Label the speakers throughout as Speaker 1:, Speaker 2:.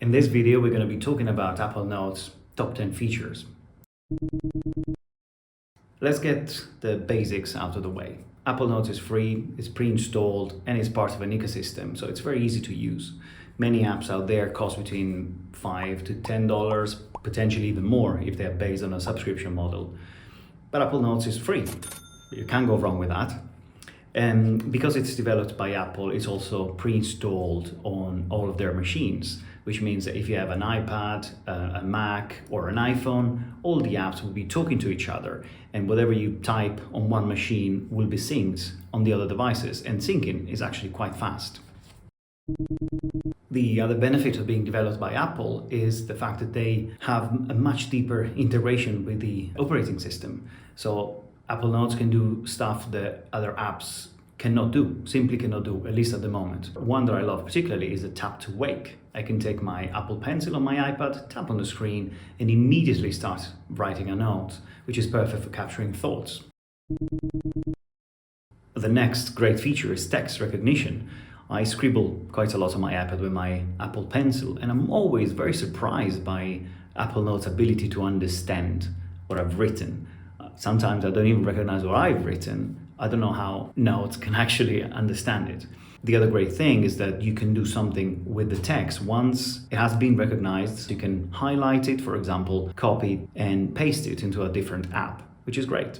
Speaker 1: In this video, we're going to be talking about Apple Notes' top 10 features. Let's get the basics out of the way. Apple Notes is free, it's pre-installed, and it's part of an ecosystem, so it's very easy to use. Many apps out there cost between $5 to $10, potentially even more if they're based on a subscription model. But Apple Notes is free. You can't go wrong with that. And because it's developed by Apple, it's also pre-installed on all of their machines, which means that if you have an iPad, a Mac, or an iPhone, all the apps will be talking to each other, and whatever you type on one machine will be synced on the other devices, and syncing is actually quite fast. The other benefit of being developed by Apple is the fact that they have a much deeper integration with the operating system. So Apple Notes can do stuff that other apps simply cannot do, at least at the moment. One that I love particularly is the tap to wake. I can take my Apple Pencil on my iPad, tap on the screen, and immediately start writing a note, which is perfect for capturing thoughts. The next great feature is text recognition. I scribble quite a lot on my iPad with my Apple Pencil, and I'm always very surprised by Apple Notes' ability to understand what I've written. Sometimes I don't even recognize what I've written. I don't know how Notes can actually understand it. The other great thing is that you can do something with the text. Once it has been recognized, you can highlight it, for example, copy and paste it into a different app, which is great.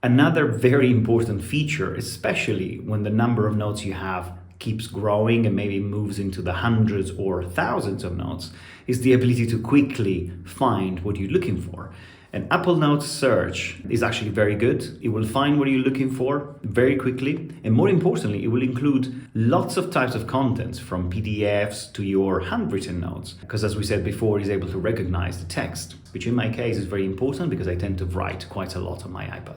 Speaker 1: Another very important feature, especially when the number of notes you have keeps growing and maybe moves into the hundreds or thousands of notes, is the ability to quickly find what you're looking for. And Apple Notes search is actually very good. It will find what you're looking for very quickly. And more importantly, it will include lots of types of contents, from PDFs to your handwritten notes. Because as we said before, it's able to recognize the text, which in my case is very important because I tend to write quite a lot on my iPad.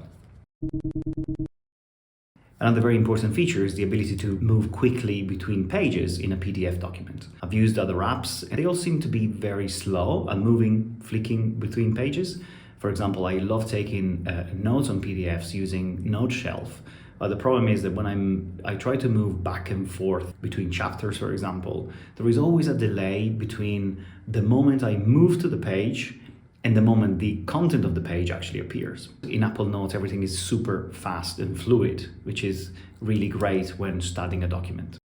Speaker 1: Another very important feature is the ability to move quickly between pages in a PDF document. I've used other apps and they all seem to be very slow at flicking between pages. For example, I love taking notes on PDFs using NoteShelf. But the problem is that when I try to move back and forth between chapters, for example, there is always a delay between the moment I move to the page and the moment the content of the page actually appears. In Apple Notes, everything is super fast and fluid, which is really great when studying a document.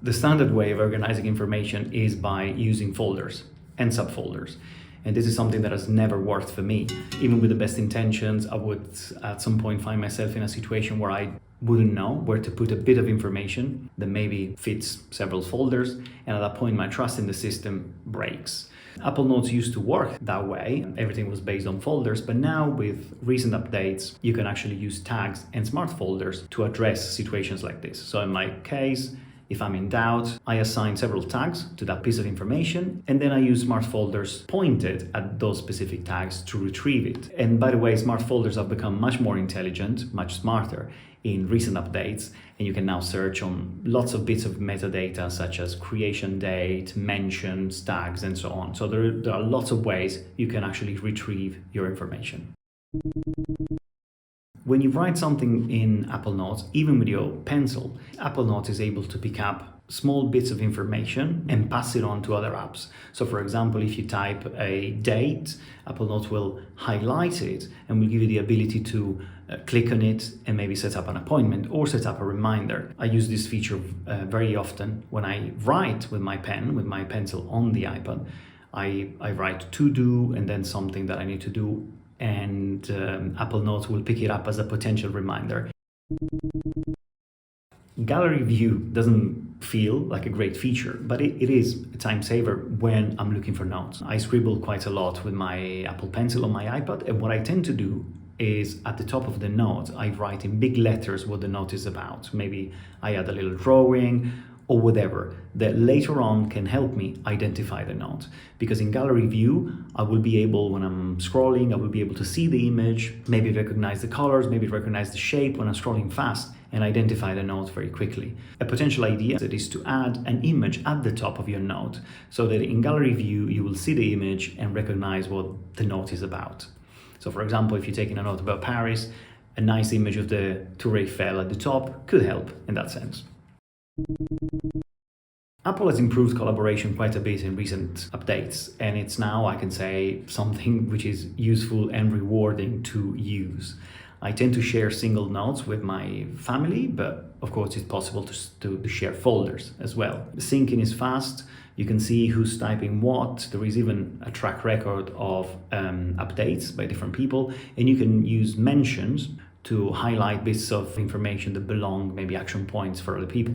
Speaker 1: The standard way of organizing information is by using folders and subfolders. And this is something that has never worked for me. Even with the best intentions, I would at some point find myself in a situation where I wouldn't know where to put a bit of information that maybe fits several folders, and at that point my trust in the system breaks. Apple Notes used to work that way. Everything was based on folders, but now with recent updates, you can actually use tags and smart folders to address situations like this. So in my case, if I'm in doubt, I assign several tags to that piece of information, and then I use smart folders pointed at those specific tags to retrieve it. And by the way, smart folders have become much more intelligent, much smarter in recent updates, and you can now search on lots of bits of metadata such as creation date, mentions, tags, and so on. So there are lots of ways you can actually retrieve your information. When you write something in Apple Notes, even with your pencil, Apple Notes is able to pick up small bits of information and pass it on to other apps. So for example, if you type a date, Apple Notes will highlight it and will give you the ability to click on it and maybe set up an appointment or set up a reminder. I use this feature very often when I write with my pen, with my pencil on the iPad. I write to do and then something that I need to do, and Apple Notes will pick it up as a potential reminder. Gallery View doesn't feel like a great feature, but it is a time saver when I'm looking for notes. I scribble quite a lot with my Apple Pencil on my iPad, and what I tend to do is at the top of the note, I write in big letters what the note is about. Maybe I add a little drawing or whatever that later on can help me identify the note. Because in Gallery View, I will be able, when I'm scrolling, I will be able to see the image, maybe recognize the colors, maybe recognize the shape when I'm scrolling fast, and identify the note very quickly. A potential idea is to add an image at the top of your note, so that in Gallery View, you will see the image and recognize what the note is about. So for example, if you're taking a note about Paris, a nice image of the Tour Eiffel at the top could help in that sense. Apple has improved collaboration quite a bit in recent updates, and it's now, I can say, something which is useful and rewarding to use. I tend to share single notes with my family, but of course it's possible to share folders as well. Syncing is fast. You can see who's typing what. There is even a track record of updates by different people, and you can use mentions to highlight bits of information that belong, maybe action points for other people.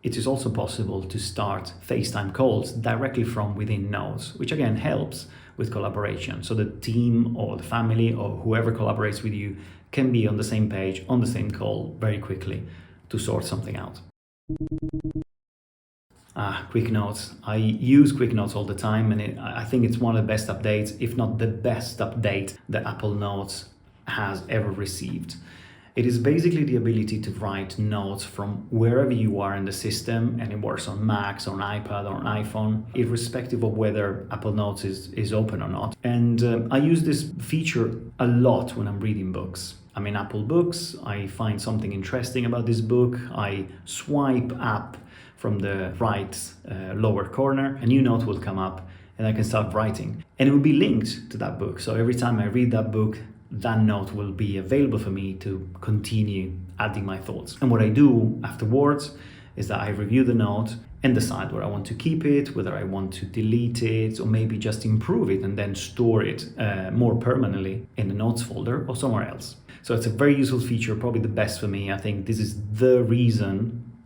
Speaker 1: It is also possible to start FaceTime calls directly from within Notes, which again helps with collaboration. So the team or the family or whoever collaborates with you can be on the same page, on the same call very quickly to sort something out. Quick Notes. I use Quick Notes all the time, and I think it's one of the best updates, if not the best update that Apple Notes has ever received. It is basically the ability to write notes from wherever you are in the system, and it works on Macs, on iPad, or on iPhone, irrespective of whether Apple Notes is open or not. And I use this feature a lot when I'm reading books. I'm in Apple Books, I find something interesting about this book, I swipe up from the right lower corner, a new note will come up, and I can start writing. And it will be linked to that book, so every time I read that book, that note will be available for me to continue adding my thoughts. And what I do afterwards is that I review the note and decide where I want to keep it, whether I want to delete it, or maybe just improve it and then store it more permanently in the notes folder or somewhere else. So it's a very useful feature, probably the best for me. I think this is the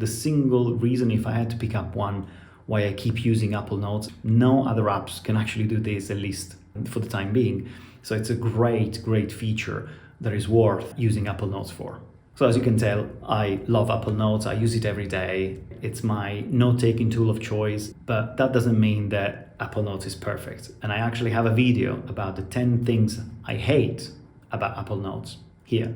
Speaker 1: single reason, if I had to pick up one, why I keep using Apple Notes. No other apps can actually do this, at least for the time being. So it's a great feature that is worth using Apple Notes for. So as you can tell, I love Apple Notes. I use it every day. It's my note-taking tool of choice, but that doesn't mean that Apple Notes is perfect. And I actually have a video about the 10 things I hate about Apple Notes here.